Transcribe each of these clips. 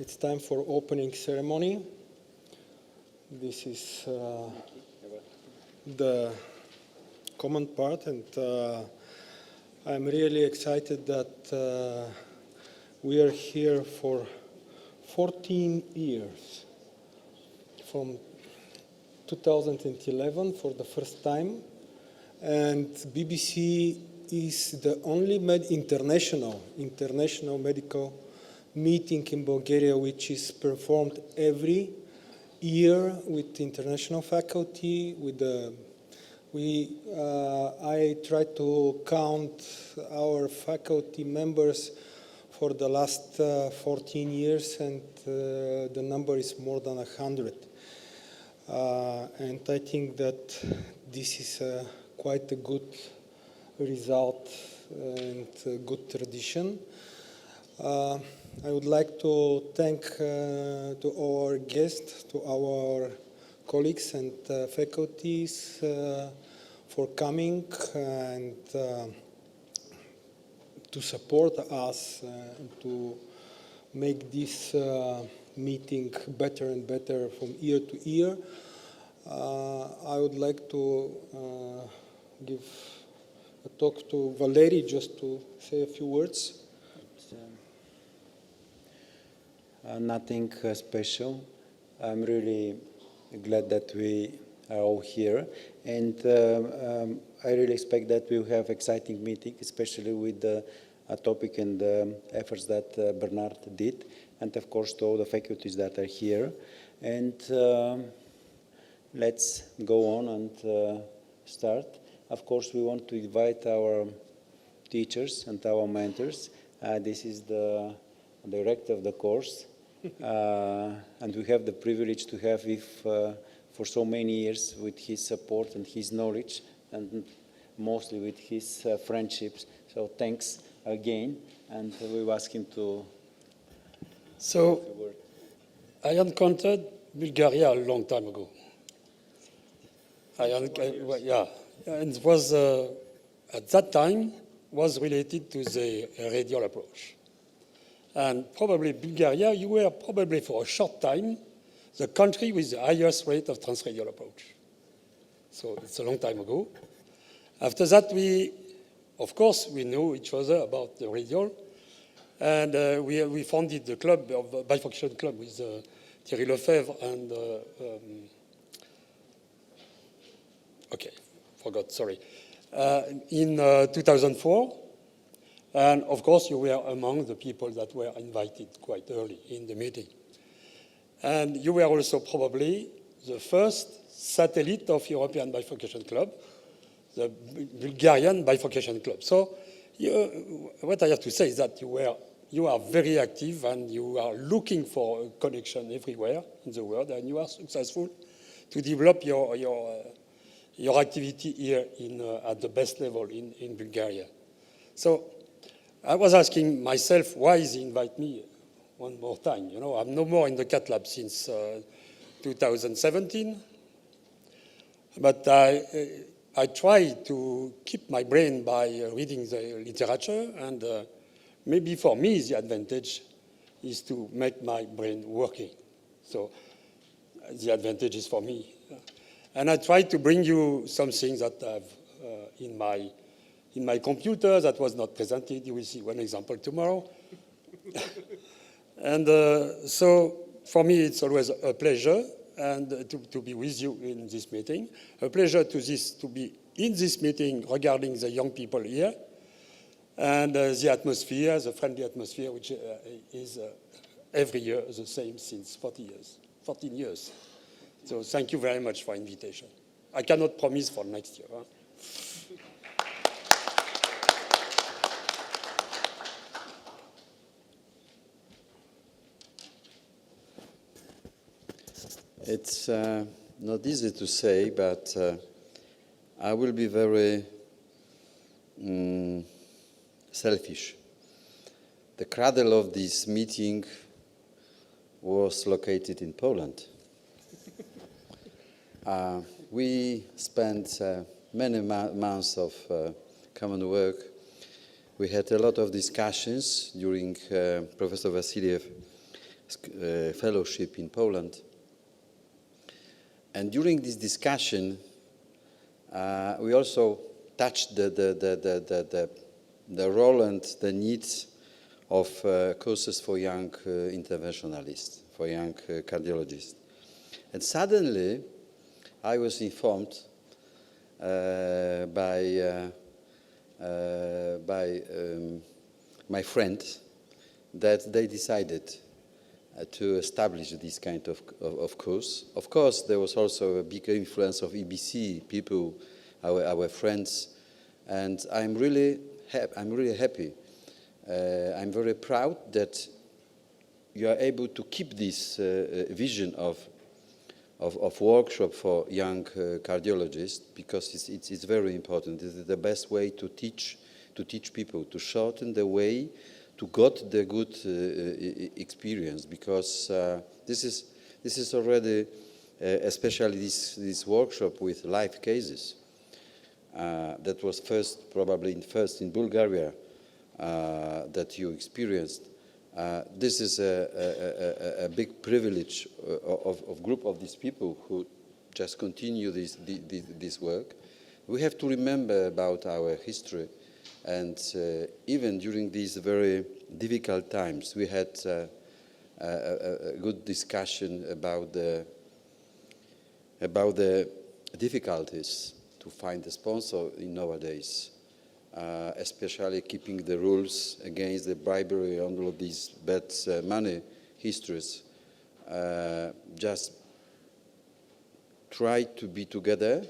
It's time for opening ceremony. This is the common part, and I'm really excited that we are here for 14 years, from 2011 for the first time, and BBC is the only international medical meeting in Bulgaria which is performed every year with international faculty. I try to count our faculty members for the last 14 years, and the number is more than 100. And I think that this is quite a good result and a good tradition. I would like to thank to our guests, to our colleagues and faculties for coming and to support us to make this meeting better and better from year to year. I would like to give a talk to Valery just to say a few words. Nothing special. I'm really glad that we are all here, and I really expect that we'll have exciting meeting, especially with the topic and the efforts that Bernard did, and of course to all the faculties that are here. And let's go on and start. Of course, we want to invite our teachers and our mentors. This is the director of the course. And we have the privilege to have him for so many years with his support and his knowledge, and mostly with his friendships. So thanks again, and we'll ask him to. So I encountered Bulgaria a long time ago. Yeah, and it was at that time was related to the radial approach. And probably Bulgaria, you were probably for a short time the country with the highest rate of transradial approach. So it's a long time ago. After that, of course, we know each other about the radial. And we founded the club, of Bifurcation Club, with Thierry Lefebvre and, in 2004. And of course, you were among the people that were invited quite early in the meeting. And you were also probably the first satellite of European Bifurcation Club, the Bulgarian Bifurcation Club. So what I have to say is that you are very active, and you are looking for a connection everywhere in the world, and you are successful to develop your activity here at the best level in Bulgaria. So I was asking myself, why does he invite me one more time? You know, I'm no more in the cat lab since 2017. But I try to keep my brain by reading the literature, and maybe for me the advantage is to make my brain working. So the advantage is for me. And I try to bring you some things that I have in my computer that was not presented. You will see one example tomorrow. And so for me, it's always a pleasure and to be with you in this meeting. A pleasure to be in this meeting regarding the young people here and the atmosphere, the friendly atmosphere, which is every year the same since 14 years. So thank you very much for invitation. I cannot promise for next year. Huh? It's not easy to say, but I will be very selfish. The cradle of this meeting was located in Poland. We spent many months of common work. We had a lot of discussions during Professor Vasilyev's fellowship in Poland. And during this discussion, we also touched the role and the needs of courses for young interventionalists, for young cardiologists. And suddenly, I was informed by my friend that they decided to establish this kind of course. Of course, there was also a big influence of EBC people, our friends, and I'm really happy. I'm very proud that you are able to keep this vision of workshop for young cardiologists, because it's very important. This is the best way to teach people, to shorten the way to got the good experience, because this is already, especially this workshop with live cases. That was probably first in Bulgaria that you experienced. This is a big privilege of group of these people who just continue this work. We have to remember about our history, and even during these very difficult times, we had a good discussion about the difficulties to find a sponsor in nowadays. Especially keeping the rules against the bribery and all of these bad money histories. Just try to be together,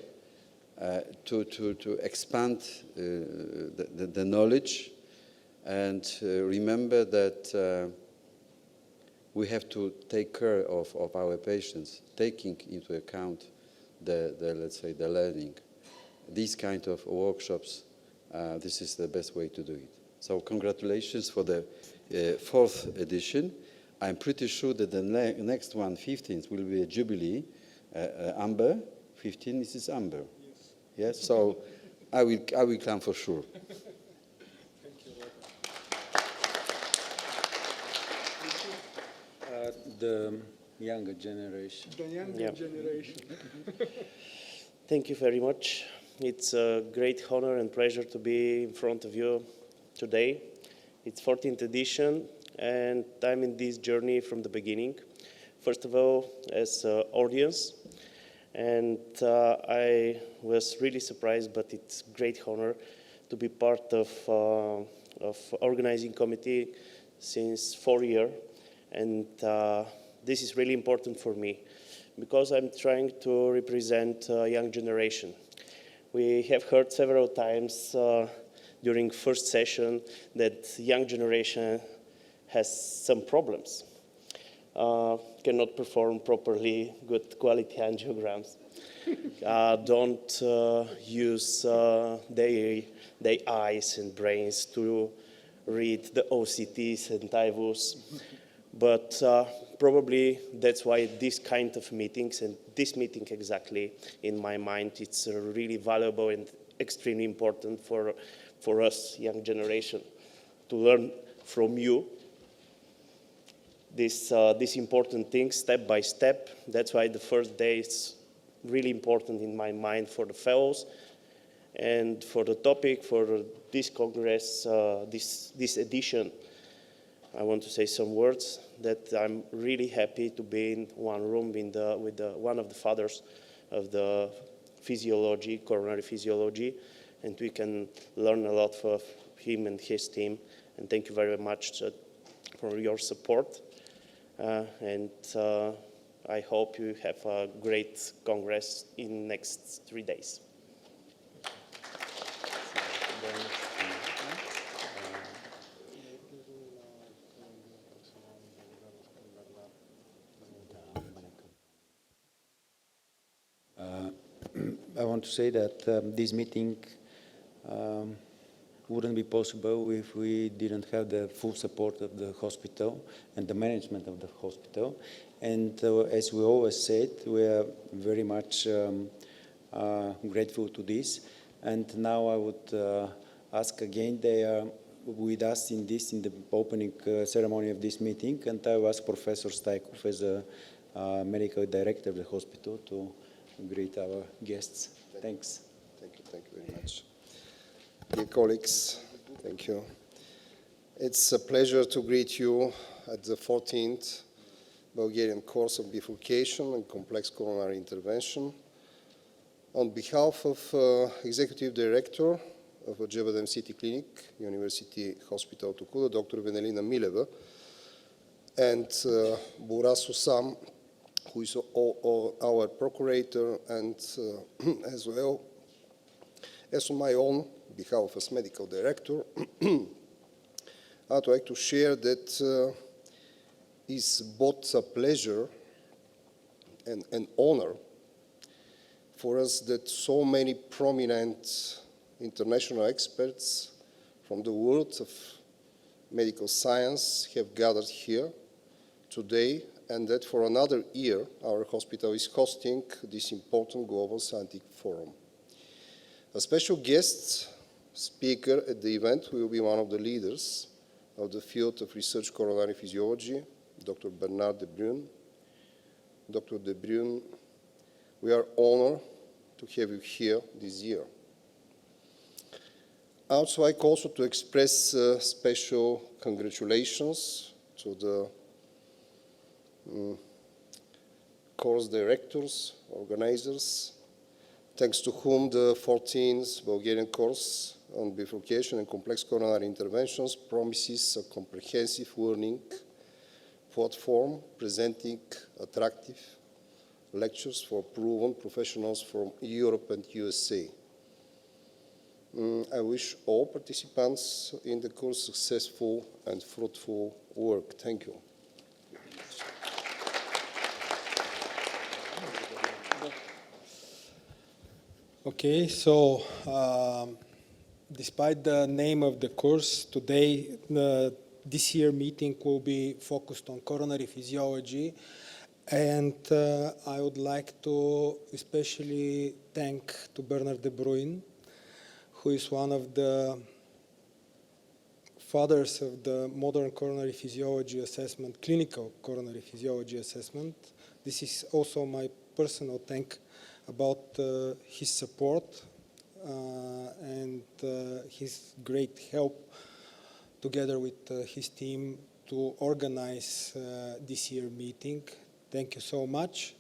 to expand the knowledge, and remember that we have to take care of our patients, taking into account let's say, the learning. These kind of workshops, this is the best way to do it. So congratulations for the 4th edition. I'm pretty sure that the next one, 15th, will be a jubilee. Amber, 15, this is Amber. Yes. Yes. So I will come for sure. Thank you, The younger generation. The younger generation. Thank you very much. It's a great honor and pleasure to be in front of you today. It's 14th edition, and I'm in this journey from the beginning. First of all, as an audience, and I was really surprised, but it's a great honor to be part of organizing committee since 4 years, and this is really important for me because I'm trying to represent a young generation. We have heard several times during first session that young generation has some problems, cannot perform properly good quality angiograms, don't use their eyes and brains to read the OCTs and IVUs. But probably that's why this kind of meetings, and this meeting exactly, in my mind, it's really valuable and extremely important for us, young generation, to learn from you this important thing step by step. That's why the first day is really important in my mind for the fellows and for the topic, for this Congress, this edition. I want to say some words that I'm really happy to be in one room with one of the fathers of the physiology, coronary physiology, and we can learn a lot from him and his team. And thank you very much for your support. And I hope you have a great Congress in next 3 days. I want to say that this meeting wouldn't be possible if we didn't have the full support of the hospital and the management of the hospital. And as we always said, we are very much grateful to this. And now I would ask again, they are with us in the opening ceremony of this meeting, and I will ask Professor Staikov, as a medical director of the hospital, to greet our guests. Thanks. Thank you very much. Dear colleagues, thank you. It's a pleasure to greet you at the 14th Bulgarian course of bifurcation and complex coronary intervention. On behalf of Executive Director of Acıbadem City Clinic, University Hospital Tukula, Dr. Venelina Mileva, and Buras Usam, who is our procurator, and as well as on my own behalf as medical director, I'd like to share that it's both a pleasure and an honor for us that so many prominent international experts from the world of medical science have gathered here today, and that for another year our hospital is hosting this important global scientific forum. A special guest speaker at the event will be one of the leaders of the field of research coronary physiology, Dr. Bernard de Bruyn. Dr. de Bruyn, we are honored to have you here this year. I would like also to express special congratulations to the course directors, organizers, thanks to whom the 14th Bulgarian course on bifurcation and complex coronary interventions promises a comprehensive learning platform presenting attractive lectures for proven professionals from Europe and USA. I wish all participants in the course successful and fruitful work. Thank you. Okay, so despite the name of the course, today, this year meeting will be focused on coronary physiology, and I would like to especially thank to Bernard de Bruyn, who is one of the fathers of the modern coronary physiology assessment, clinical coronary physiology assessment. This is also my personal thank about his support and his great help together with his team to organize this year meeting. Thank you so much.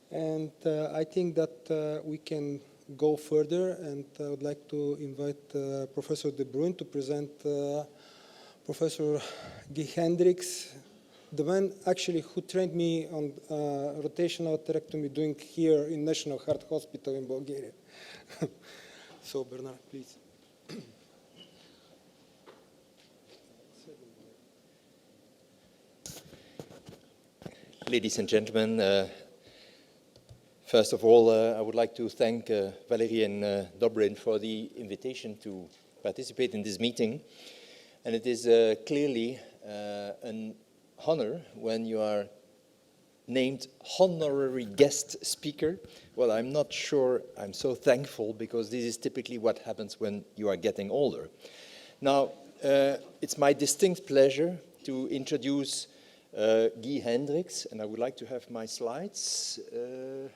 And I think that we can go further, and I would like to invite Professor de Bruyn to present Professor Guy Hendricks, the man actually who trained me on rotational atherectomy doing here in National Heart Hospital in Bulgaria. So Bernard, please. Ladies and gentlemen, first of all, I would like to thank Valerie and Dobrin for the invitation to participate in this meeting. And it is clearly an honor when you are named honorary guest speaker. Well, I'm not sure I'm so thankful, because this is typically what happens when you are getting older. Now, it's my distinct pleasure to introduce Guy Hendricks, and I would like to have my slides. You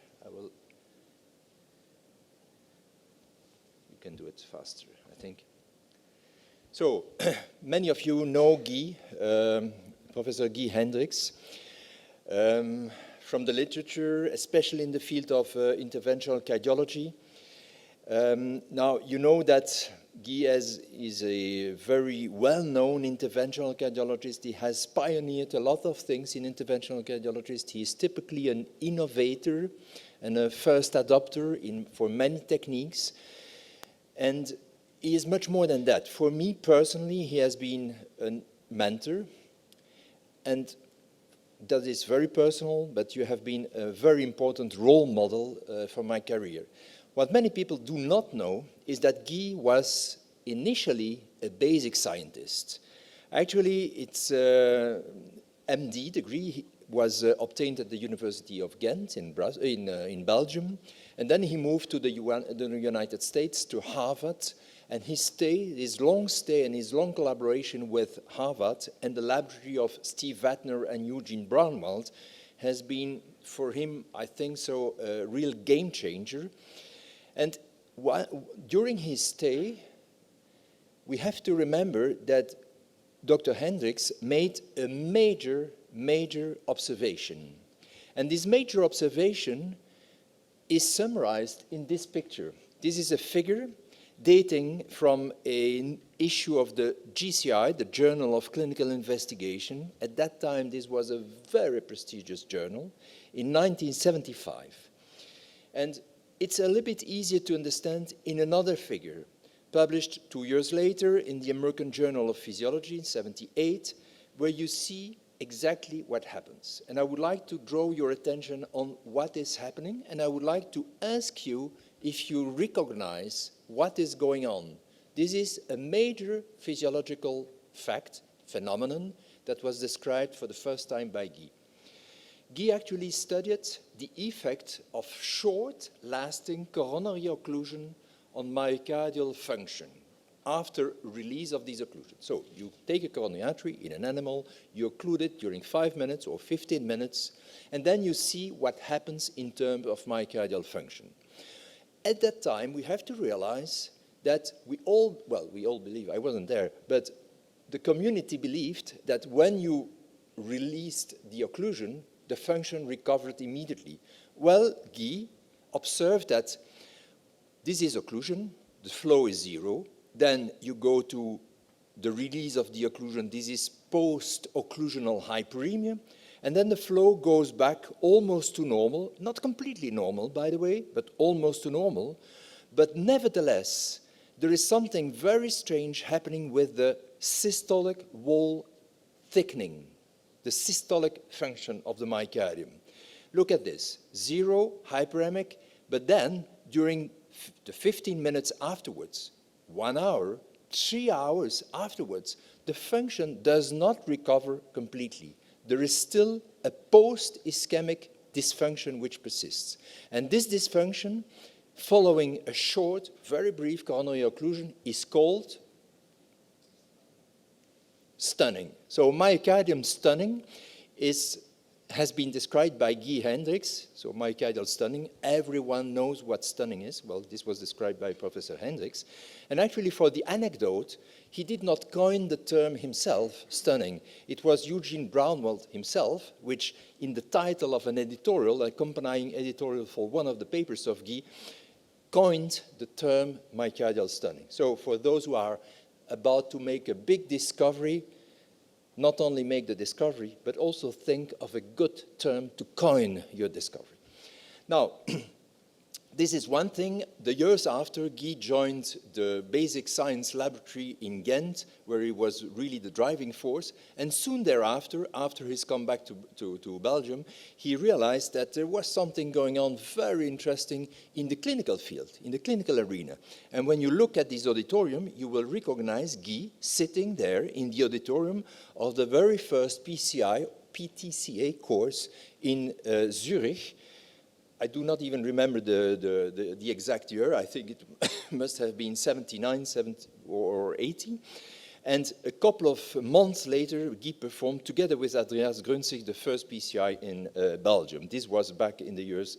can do it faster, I think. So, many of you know Guy, Professor Guy Hendricks, from the literature, especially in the field of interventional cardiology. Now, you know that Guy is a very well-known interventional cardiologist. He has pioneered a lot of things in interventional cardiology. He is typically an innovator and a first adopter for many techniques. And he is much more than that. For me personally, he has been a mentor, and that is very personal, but you have been a very important role model for my career. What many people do not know is that Guy was initially a basic scientist. Actually, it's MD degree was obtained at the University of Ghent in Belgium, and then he moved to the United States, to Harvard, and his long stay and his long collaboration with Harvard and the laboratory of Steve Wagner and Eugene Braunwald has been, for him, I think so, a real game changer. And during his stay, we have to remember that Dr. Hendricks made a major observation. And this major observation is summarized in this picture. This is a figure dating from an issue of the GCI, the Journal of Clinical Investigation. At that time, this was a very prestigious journal, in 1975. And it's a little bit easier to understand in another figure, published 2 years later in the American Journal of Physiology in 1978, where you see exactly what happens. And I would like to draw your attention on what is happening, and I would like to ask you if you recognize what is going on. This is a major physiological fact, phenomenon, that was described for the first time by Guy. Guy actually studied the effect of short-lasting coronary occlusion on myocardial function after release of these occlusions. So you take a coronary artery in an animal, you occlude it during 5 minutes or 15 minutes, and then you see what happens in terms of myocardial function. At that time, we have to realize that we all believe, I wasn't there, but the community believed that when you released the occlusion, the function recovered immediately. Well, Guy observed that this is occlusion, the flow is zero, then you go to the release of the occlusion, this is post-occlusional hyperemia, and then the flow goes back almost to normal, not completely normal, by the way, but almost to normal. But nevertheless, there is something very strange happening with the systolic wall thickening, the systolic function of the myocardium. Look at this, zero, hyperemic, but then during the 15 minutes afterwards, 1 hour, 3 hours afterwards, the function does not recover completely. There is still a post-ischemic dysfunction which persists. And this dysfunction, following a short, very brief coronary occlusion, is called stunning. So myocardium stunning has been described by Guy Hendricks, so myocardial stunning. Everyone knows what stunning is. Well, this was described by Professor Hendricks. And actually, for the anecdote, he did not coin the term himself, stunning. It was Eugene Braunwald himself, which in the title of an editorial, accompanying editorial for one of the papers of Guy, coined the term myocardial stunning. So for those who are about to make a big discovery, not only make the discovery, but also think of a good term to coin your discovery. Now, this is one thing. The years after, Guy joined the Basic Science Laboratory in Ghent, where he was really the driving force. And soon thereafter, after his comeback to Belgium, he realized that there was something going on very interesting in the clinical field, in the clinical arena. And when you look at this auditorium, you will recognize Guy sitting there in the auditorium of the very first PTCA course in Zurich. I do not even remember the exact year. I think it must have been 79, 70, or 80. And a couple of months later, Guy performed together with Andreas Grunzig the first PCI in Belgium. This was back in the years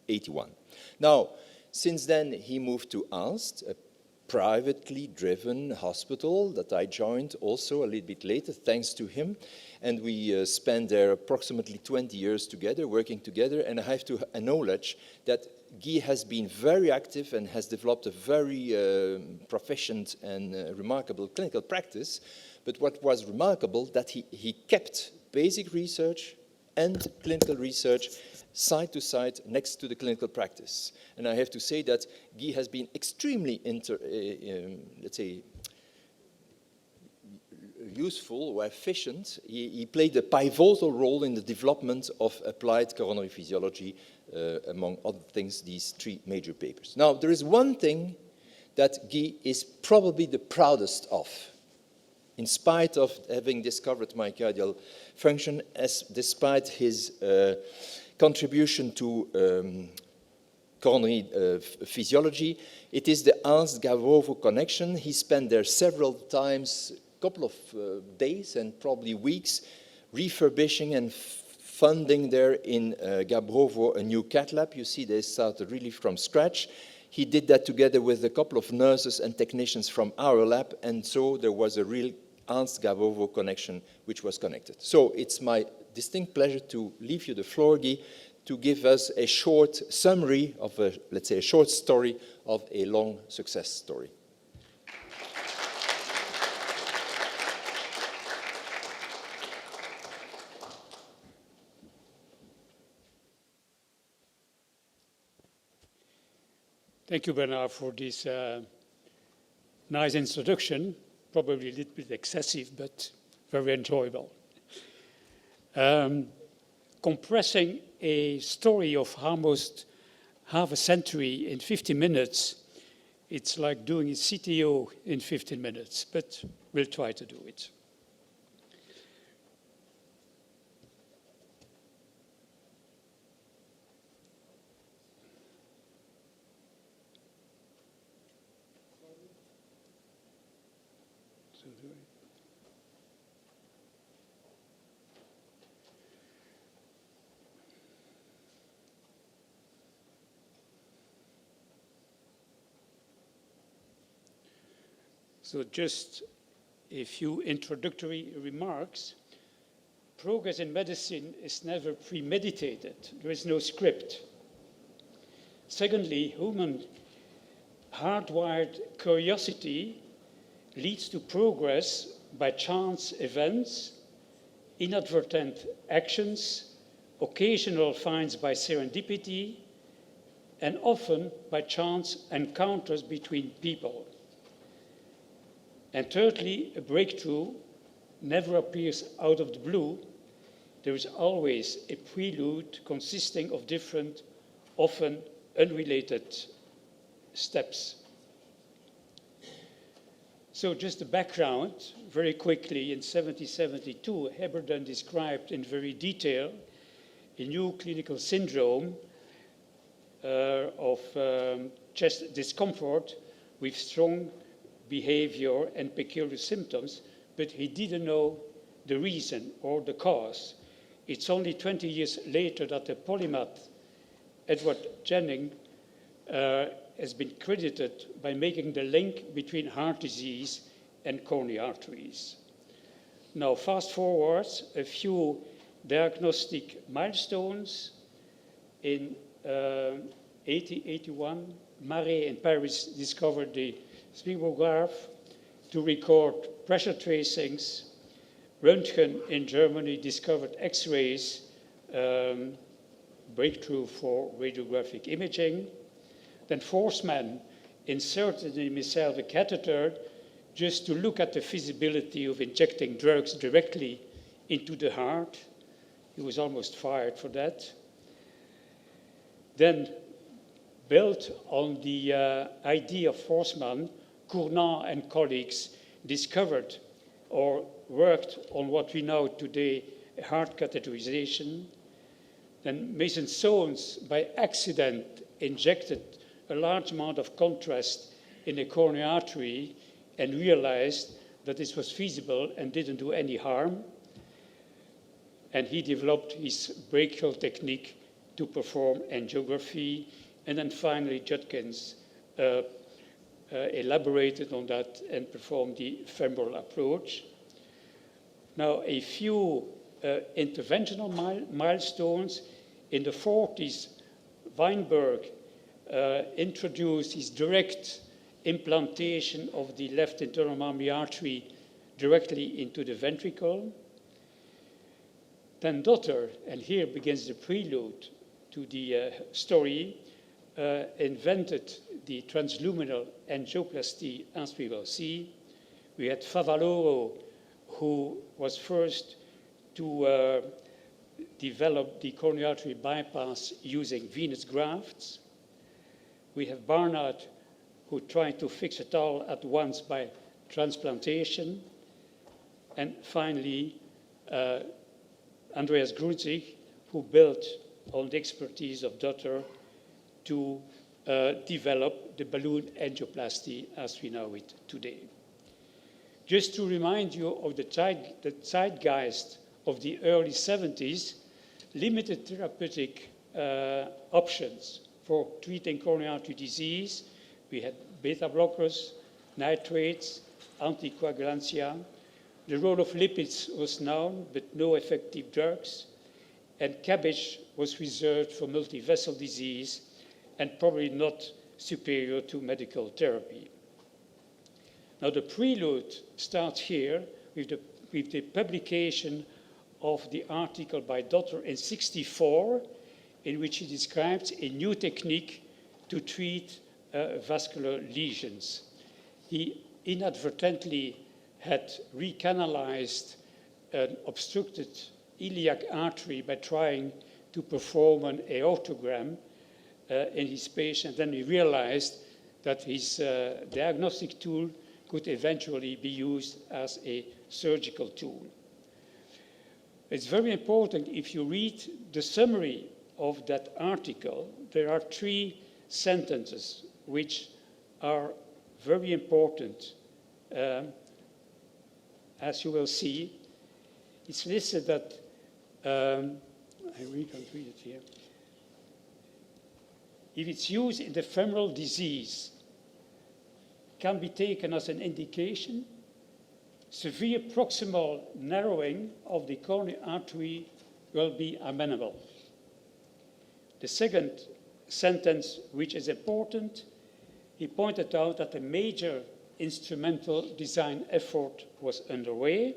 81. Now, since then, he moved to Aalst, a privately driven hospital that I joined also a little bit later, thanks to him. And we spent there approximately 20 years together, working together. And I have to acknowledge that Guy has been very active and has developed a very proficient and remarkable clinical practice. But what was remarkable, that he kept basic research and clinical research side to side next to the clinical practice. And I have to say that Guy has been extremely, let's say, useful or efficient. He played a pivotal role in the development of applied coronary physiology, among other things, these 3 major papers. Now, there is one thing that Guy is probably the proudest of in spite of having discovered myocardial function, despite his contribution to coronary physiology, it is the Ernst-Gavrovo connection. He spent there several times, a couple of days and probably weeks, refurbishing and funding there in Gavrovo a new cath lab. You see they started really from scratch. He did that together with a couple of nurses and technicians from our lab, and so there was a real Ernst-Gavrovo connection which was connected. So it's my distinct pleasure to leave you the floor, Guy, to give us a short summary of, let's say, a short story of a long success story. Thank you, Bernard, for this nice introduction. Probably a little bit excessive, but very enjoyable. Compressing a story of almost half a century in 50 minutes, it's like doing a CTO in 15 minutes, but we'll try to do it. So just a few introductory remarks. Progress in medicine is never premeditated. There is no script. Secondly, human hardwired curiosity leads to progress by chance events, inadvertent actions, occasional finds by serendipity, and often by chance encounters between people. And thirdly, a breakthrough never appears out of the blue. There is always a prelude consisting of different, often unrelated steps. So just the background, very quickly, in 1772, Heberden described in very detail a new clinical syndrome of chest discomfort with strong behavior and peculiar symptoms, but he didn't know the reason or the cause. It's only 20 years later that the polymath Edward Jennings has been credited by making the link between heart disease and coronary arteries. Now, fast forward a few diagnostic milestones. In 1881, Marais in Paris discovered the spirograph to record pressure tracings. Röntgen in Germany discovered X-rays, breakthrough for radiographic imaging. Then Forsman inserted in himself a catheter just to look at the feasibility of injecting drugs directly into the heart. He was almost fired for that. Then, built on the idea of Forsman, Cournant and colleagues discovered or worked on what we know today, heart catheterization. Then Mason-Sones, by accident, injected a large amount of contrast in a coronary artery and realized that this was feasible and didn't do any harm. And he developed his brachial technique to perform angiography. And then finally, Judkins elaborated on that and performed the femoral approach. Now, a few interventional milestones. In the 40s, Weinberg introduced his direct implantation of the left internal mammary artery directly into the ventricle. Then Dotter, and here begins the prelude to the story, invented the transluminal angioplasty, as we will see. We had Favaloro, who was first to develop the coronary artery bypass using venous grafts. We have Barnard, who tried to fix it all at once by transplantation. and finally, Andreas Grunzig, who built on the expertise of Dotter to develop the balloon angioplasty as we know it today. Just to remind you of the zeitgeist of the early 70s, limited therapeutic options for treating coronary artery disease. We had beta blockers, nitrates, anticoagulantia. The role of lipids was known, but no effective drugs. And CABG was reserved for multivessel disease and probably not superior to medical therapy. Now the prelude starts here with the publication of the article by Dotter in '64, in which he describes a new technique to treat vascular lesions. He inadvertently had recanalized an obstructed iliac artery by trying to perform an aortogram in his patient. Then he realized that his diagnostic tool could eventually be used as a surgical tool. It's very important, if you read the summary of that article, there are 3 sentences which are very important. As you will see, it's listed that, I really can't read it here. If it's used in the femoral disease, can be taken as an indication, severe proximal narrowing of the coronary artery will be amenable. The second sentence, which is important, he pointed out that a major instrumental design effort was underway.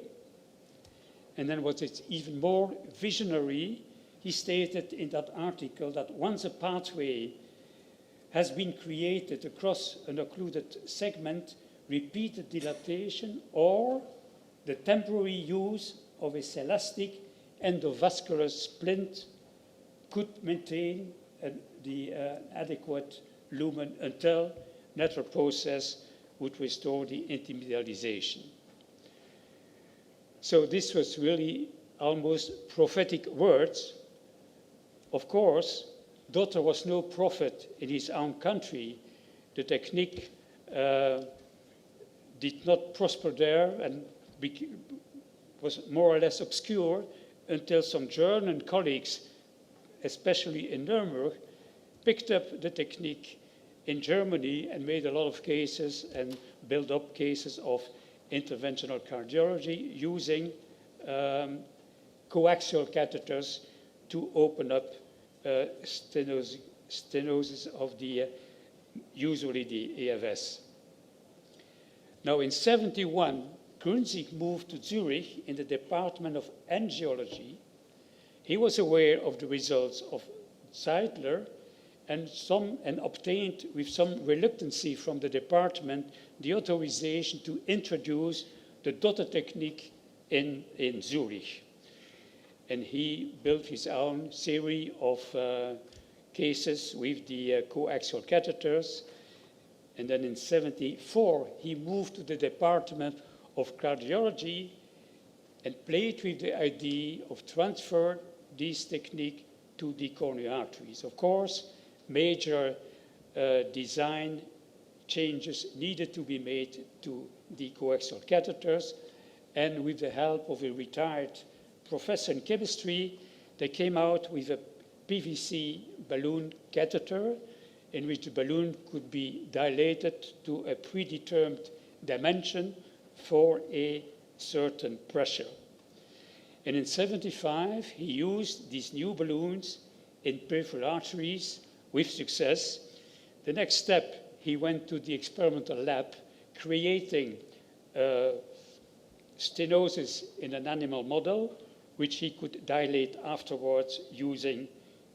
And then what is even more visionary, he stated in that article that once a pathway has been created across an occluded segment, repeated dilatation or the temporary use of a celastic endovascular splint could maintain the adequate lumen until natural process would restore the intermedialization. So this was really almost prophetic words. Of course, Dotter was no prophet in his own country. The technique did not prosper there and was more or less obscure until some German colleagues, especially in Nuremberg, picked up the technique in Germany and made a lot of cases and built up cases of interventional cardiology using coaxial catheters to open up stenosis of the, usually the AFS. Now in '71, Grunzig moved to Zurich in the Department of Angiology. He was aware of the results of Zeidler and obtained with some reluctancy from the department the authorization to introduce the Dotter technique in Zurich. And he built his own series of cases with the coaxial catheters. And then in '74, he moved to the Department of Cardiology and played with the idea of transfer this technique to the coronary arteries. Of course, major design changes needed to be made to the coaxial catheters, and with the help of a retired professor in chemistry, they came out with a PVC balloon catheter in which the balloon could be dilated to a predetermined dimension for a certain pressure. And in '75, he used these new balloons in peripheral arteries with success. The next step, he went to the experimental lab, creating stenosis in an animal model, which he could dilate afterwards using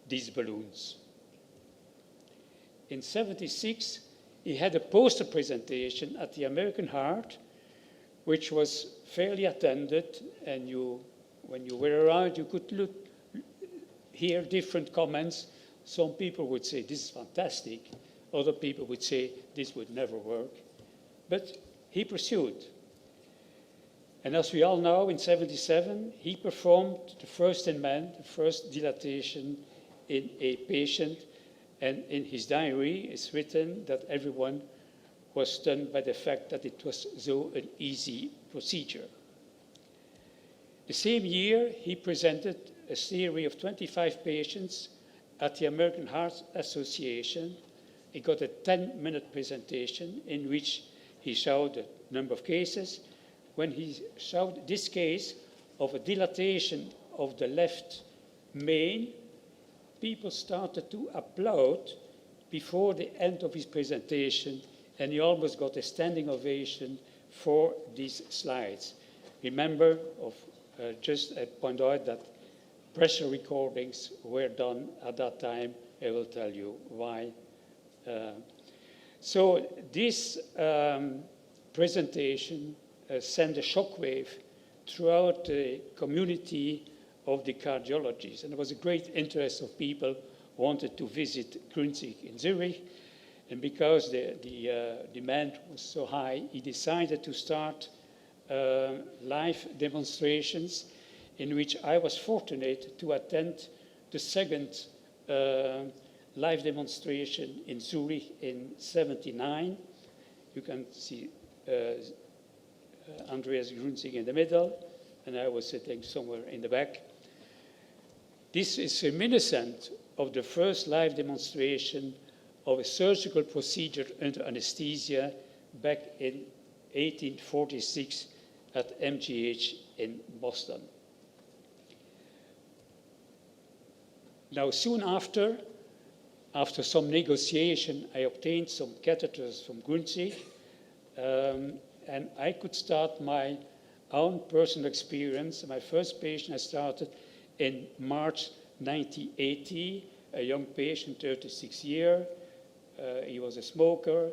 these balloons. In '76, he had a poster presentation at the American Heart, which was fairly attended, and when you were around, you could hear different comments. Some people would say, this is fantastic. Other people would say, this would never work. But he pursued. And as we all know, in 1977, he performed the first in man, the first dilatation in a patient. And in his diary, it's written that everyone was stunned by the fact that it was so an easy procedure. The same year, he presented a series of 25 patients at the American Heart Association. He got a 10-minute presentation in which he showed a number of cases. When he showed this case of a dilatation of the left main, people started to applaud before the end of his presentation, and he almost got a standing ovation for these slides. Remember, just I point out that pressure recordings were done at that time. I will tell you why. So this presentation sent a shockwave throughout the community of the cardiologists. And there was a great interest of people who wanted to visit Grünzig in Zurich. And because the demand was so high, he decided to start live demonstrations in which I was fortunate to attend the second live demonstration in Zurich in 1979. You can see Andreas Grünzig in the middle, and I was sitting somewhere in the back. This is reminiscent of the first live demonstration of a surgical procedure under anesthesia back in 1846 at MGH in Boston. Now, soon after some negotiation, I obtained some catheters from Grünzig, and I could start my own personal experience. My first patient I started in March 1980, a young patient, 36 years. He was a smoker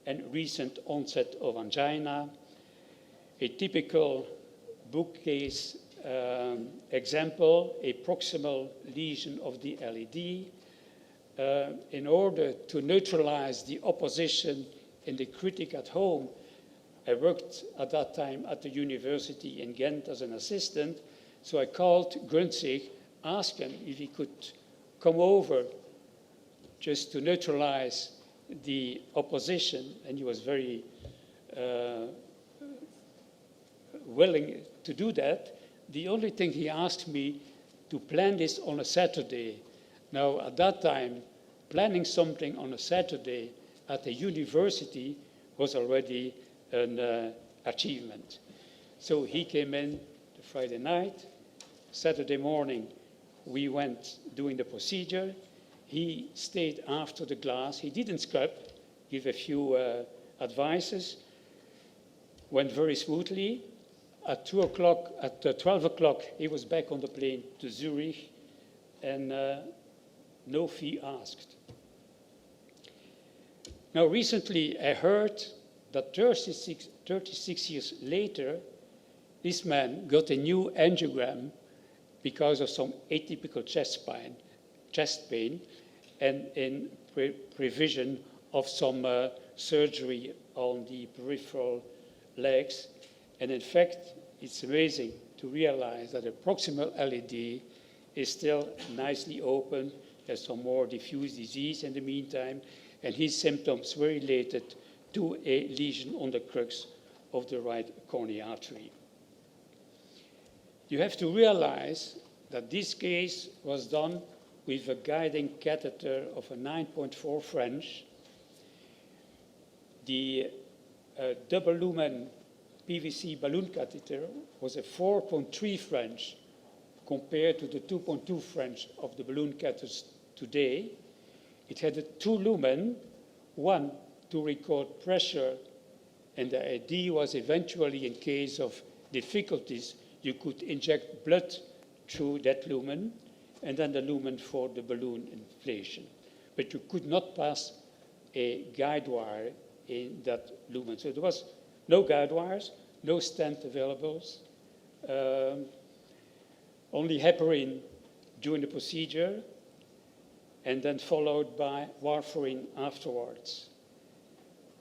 and recent onset of angina. A typical bookcase example, a proximal lesion of the LED. In order to neutralize the opposition in the critic at home, I worked at that time at the university in Ghent as an assistant, so I called Grünzig, asked him if he could come over just to neutralize the opposition, and he was very willing to do that. The only thing he asked me to plan this on a Saturday. Now, at that time, planning something on a Saturday at a university was already an achievement. So he came in the Friday night. Saturday morning, we went doing the procedure. He stayed after the glass. He didn't scrub, give a few advices. Went very smoothly. At 12 o'clock, he was back on the plane to Zurich, and no fee asked. Now, recently, I heard that 36 years later, this man got a new angiogram because of some atypical chest pain, and in prevision of some surgery on the peripheral legs. And in fact, it's amazing to realize that a proximal LED is still nicely open. There's some more diffuse disease in the meantime, and his symptoms were related to a lesion on the crux of the right coronary artery. You have to realize that this case was done with a guiding catheter of a 9.4 French. The double lumen PVC balloon catheter was a 4.3 French compared to the 2.2 French of the balloon catheters today. It had a 2 lumen, one to record pressure, and the idea was eventually, in case of difficulties, you could inject blood through that lumen, and then the lumen for the balloon inflation. But you could not pass a guide wire in that lumen. So there was no guide wires, no stent available, only heparin during the procedure, and then followed by warfarin afterwards.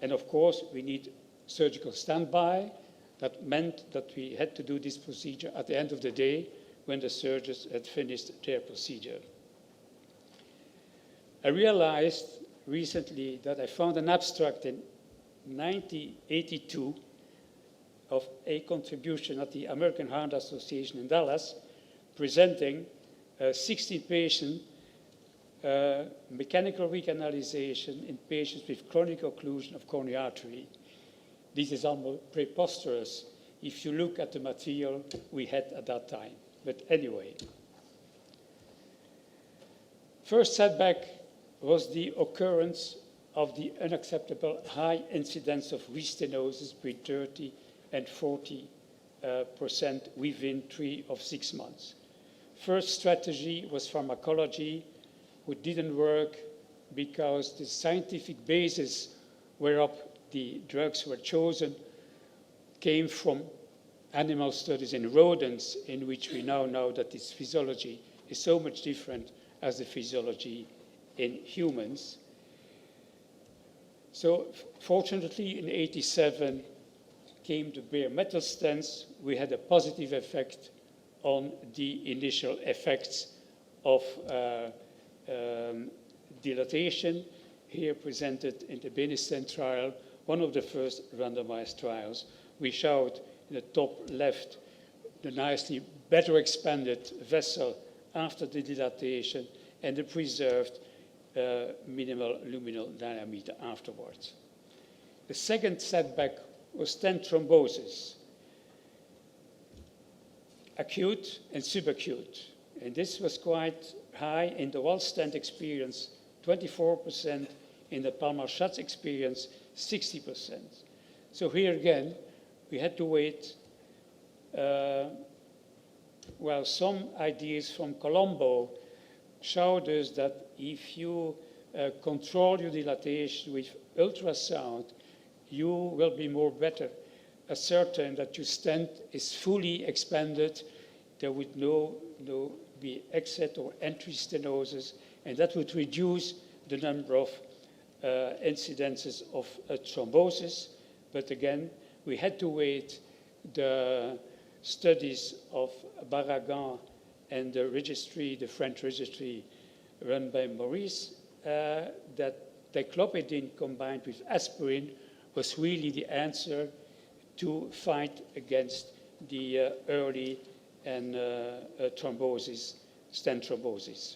And of course, we need surgical standby. That meant that we had to do this procedure at the end of the day when the surgeons had finished their procedure. I realized recently that I found an abstract in 1982 of a contribution at the American Heart Association in Dallas, presenting a 16-patient mechanical recanalization in patients with chronic occlusion of coronary artery. This is almost preposterous if you look at the material we had at that time. But anyway, first setback was the occurrence of the unacceptable high incidence of restenosis between 30 and 40% within 3 of 6 months. First strategy was pharmacology, which didn't work because the scientific basis whereof the drugs were chosen came from animal studies in rodents, in which we now know that its physiology is so much different as the physiology in humans. So fortunately, in 1987 came the bare metal stents. We had a positive effect on the initial effects of dilatation, here presented in the Benistent trial, one of the first randomized trials. We showed in the top left the nicely better expanded vessel after the dilatation and the preserved minimal luminal diameter afterwards. The second setback was stent thrombosis, acute and subacute. And this was quite high in the wall stent experience, 24%, in the Palmar Schatz experience, 60%. So here again, we had to wait. Well, some ideas from Colombo showed us that if you control your dilatation with ultrasound, you will be more better ascertain that your stent is fully expanded. There would be exit or entry stenosis, and that would reduce the number of incidences of thrombosis. But again, we had to wait the studies of Barragan and the registry, the French registry run by Maurice, that diclopidine combined with aspirin was really the answer to fight against the early and thrombosis, stent thrombosis.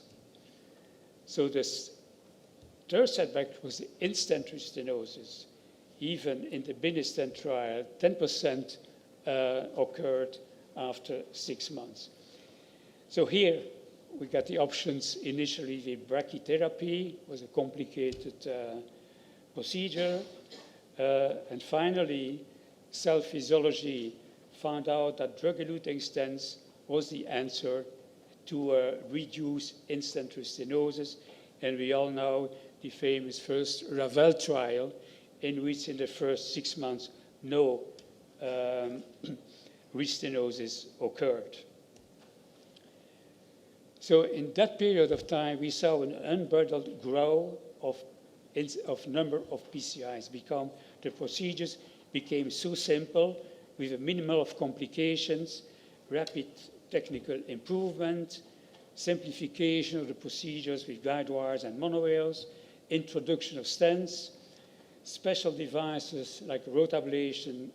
So this third setback was the in-stent stenosis. Even in the Benistent trial, 10% occurred after 6 months. So here we got the options. Initially, the brachytherapy was a complicated procedure. And finally, cell physiology found out that drug-eluting stents was the answer to reduce in-stent stenosis. And we all know the famous first Ravel trial, in which in the first 6 months, no restenosis occurred. So in that period of time, we saw an unbridled growth of number of PCIs. The procedures became so simple with a minimum of complications, rapid technical improvement, simplification of the procedures with guide wires and monorails, introduction of stents, special devices like rotablation,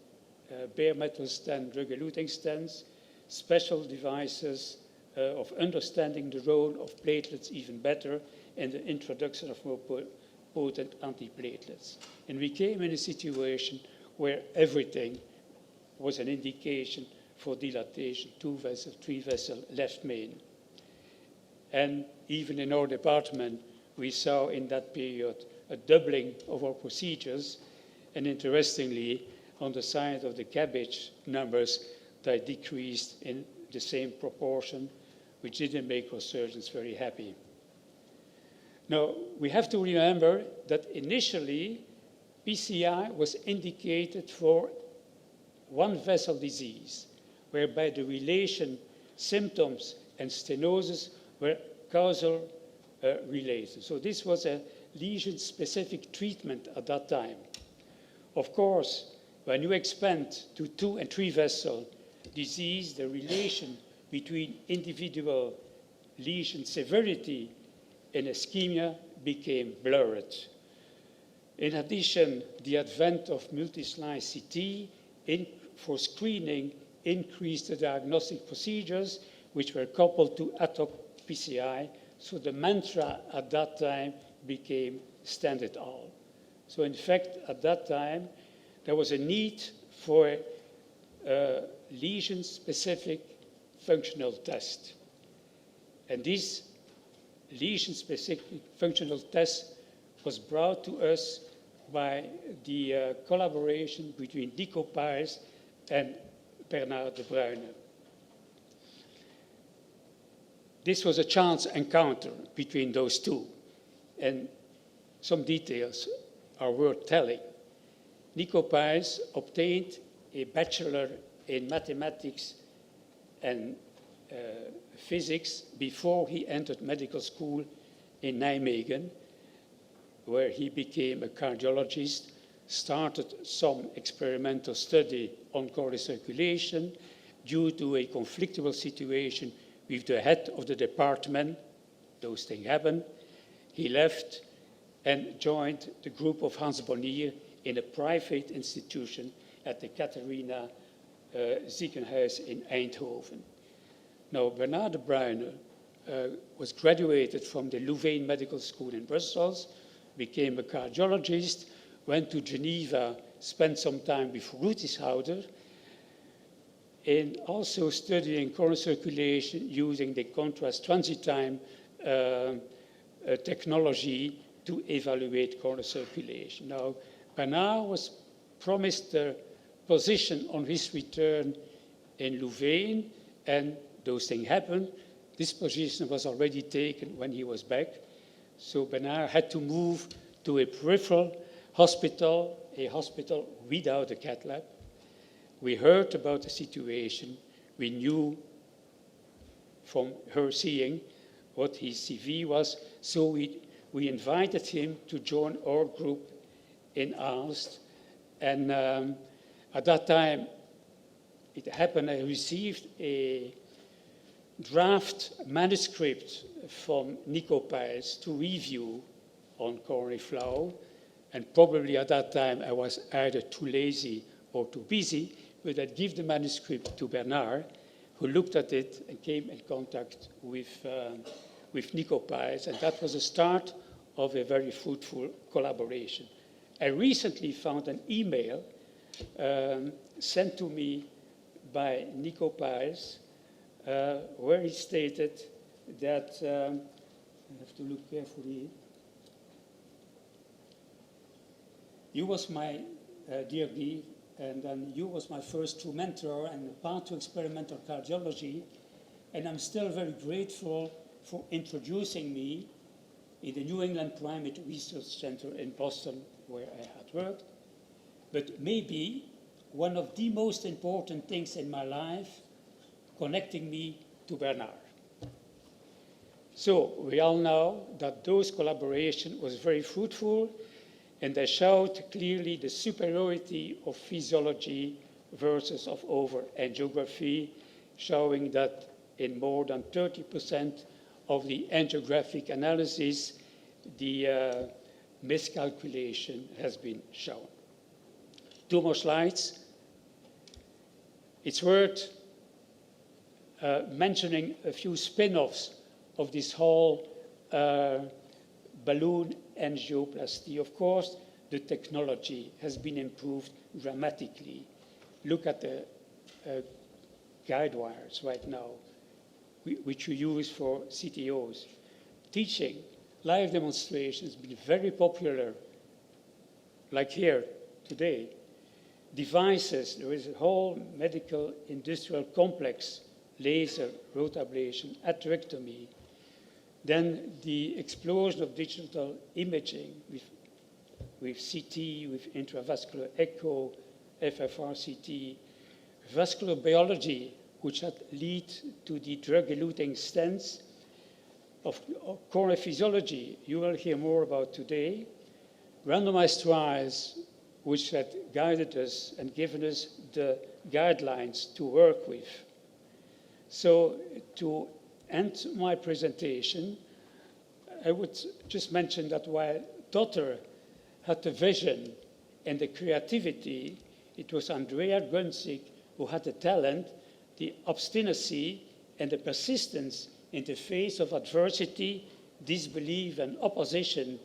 bare metal stent, drug-eluting stents, special devices of understanding the role of platelets even better, and the introduction of more potent antiplatelets. And we came in a situation where everything was an indication for dilatation, 2-vessel, 3-vessel, left main. And even in our department, we saw in that period a doubling of our procedures. And interestingly, on the side of the cabbage numbers, they decreased in the same proportion, which didn't make our surgeons very happy. Now, we have to remember that initially, PCI was indicated for one-vessel disease, whereby the relation, symptoms, and stenosis were causal related. So this was a lesion-specific treatment at that time. Of course, When you expand to 2 and 3 vessel disease, the relation between individual lesion severity and ischemia became blurred. In addition, the advent of multi-slice CT for screening increased the diagnostic procedures, which were coupled to ad hoc PCI, so the mantra at that time became standard all. So in fact, at that time, there was a need for a lesion-specific functional test. And this lesion-specific functional test was brought to us by the collaboration between Nico Paes and Bernard de Bruyne. This was a chance encounter between those two, and some details are worth telling. Nico Paes obtained a bachelor in mathematics and physics before he entered medical school in Nijmegen, where he became a cardiologist, started some experimental study on coronary circulation due to a conflictual situation with the head of the department. Those things happened. He left and joined the group of Hans Bonnier in a private institution at the Catharina Ziekenhuis in Eindhoven. Now, Bernard de Bruyne was graduated from the Louvain Medical School in Brussels, became a cardiologist, went to Geneva, spent some time with Rutishauser, and also studying coronary circulation using the contrast transit time technology to evaluate coronary circulation. Now, Bernard was promised a position on his return in Louvain, and those things happened. This position was already taken when he was back. So Bernard had to move to a peripheral hospital, a hospital without a cath lab. We heard about the situation. We knew from her seeing what his CV was. So we invited him to join our group in Aalst. And at that time, it happened, I received a draft manuscript from Nico Paes to review on coronary flow. And probably at that time, I was either too lazy or too busy, but I'd give the manuscript to Bernard, who looked at it and came in contact with Nico Paes, and that was the start of a very fruitful collaboration. I recently found an email sent to me by Nico Paes, where he stated that, I have to look carefully, you was my, dear Guy, and then you was my first true mentor and the path to experimental cardiology, and I'm still very grateful for introducing me in the New England Primate Research Center in Boston, where I had worked. But maybe one of the most important things in my life, connecting me to Bernard. So we all know that those collaboration was very fruitful, and they showed clearly the superiority of physiology versus of over angiography, showing that in more than 30% of the angiographic analysis, the miscalculation has been shown. 2 more slides. It's worth mentioning a few spin-offs of this whole balloon angioplasty. Of course, the technology has been improved dramatically. Look at the guide wires right now, which you use for CTOs. Teaching, live demonstrations have been very popular, like here today. Devices, there is a whole medical industrial complex, laser, rotablation, atherectomy. Then the explosion of digital imaging with CT, with intravascular echo, FFRCT, vascular biology, which had led to the drug-eluting stents of coronary physiology. You will hear more about today. Randomized trials which had guided us and given us the guidelines to work with. So to end my presentation, I would just mention that while Dotter had the vision and the creativity, it was Andrea Gunzig who had the talent, the obstinacy, and the persistence in the face of adversity, disbelief, and opposition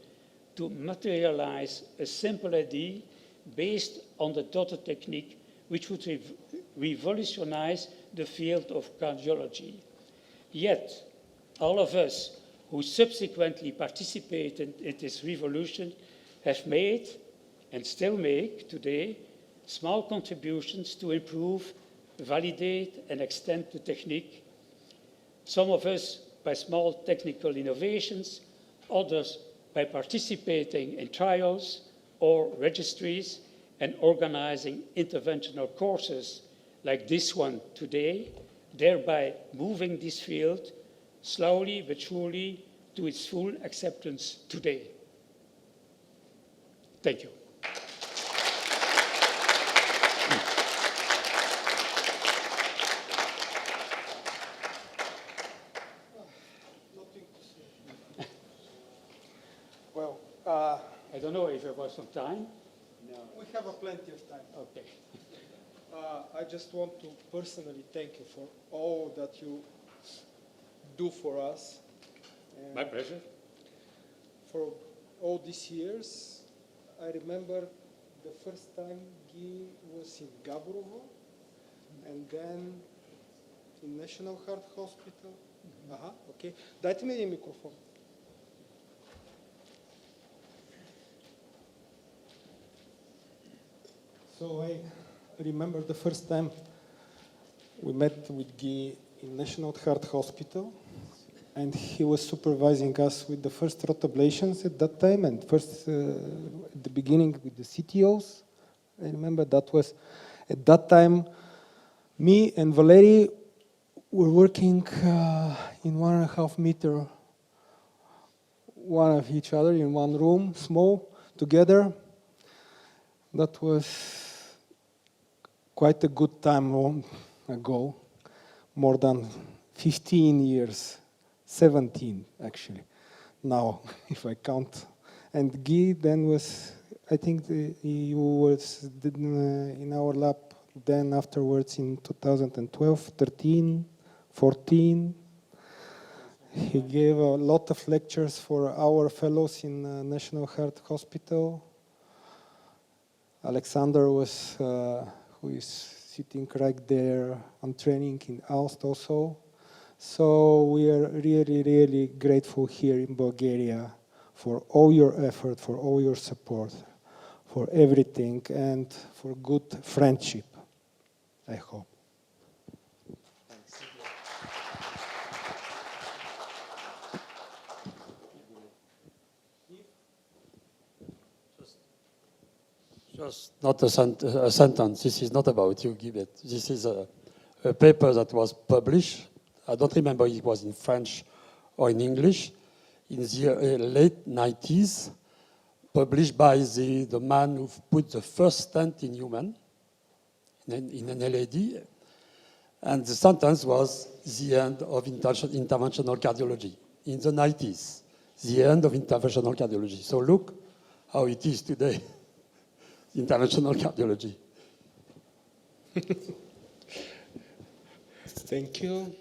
to materialize a simple idea based on the Dotter technique, which would revolutionize the field of cardiology. Yet, all of us who subsequently participated in this revolution have made, and still make today, small contributions to improve, validate, and extend the technique. Some of us by small technical innovations, others by participating in trials or registries and organizing interventional courses like this one today, thereby moving this field slowly but surely to its full acceptance today. Thank you. Well, I don't know if there was some time. we have plenty of time. Okay. I just want to personally thank you for all that you do for us. And My pleasure. for all these years, I remember the first time Guy was in Gabrovo, and then in National Heart Hospital. Ага, окей. Дайте ми един микрофон. So I remember the first time we met with Guy in National Heart Hospital, and he was supervising us with the first rotablations at that time, and first at the beginning with the CTOs. I remember that was, at that time, me and Valery were working in 1.5 meter, one of each other in one room, small, together. That was quite a good time long ago, more than 15 years, 17 actually, now, if I count. And Guy then was, I think he was in our lab then afterwards in 2012, 13, 14. He gave a lot of lectures for our fellows in National Heart Hospital. Alexander was, who is sitting right there on training in Aust also. So we are really, really grateful here in Bulgaria for all your effort, for all your support, for everything, and for good friendship, I hope. Just not a sentence. This is not about you, Guy. This is a paper that was published. I don't remember if it was in French or in English, in the late 90s, published by the man who put the first stent in human, in an LAD. And the sentence was the end of interventional cardiology in the 90s, the end of interventional cardiology. So look how it is today, interventional cardiology. Thank you.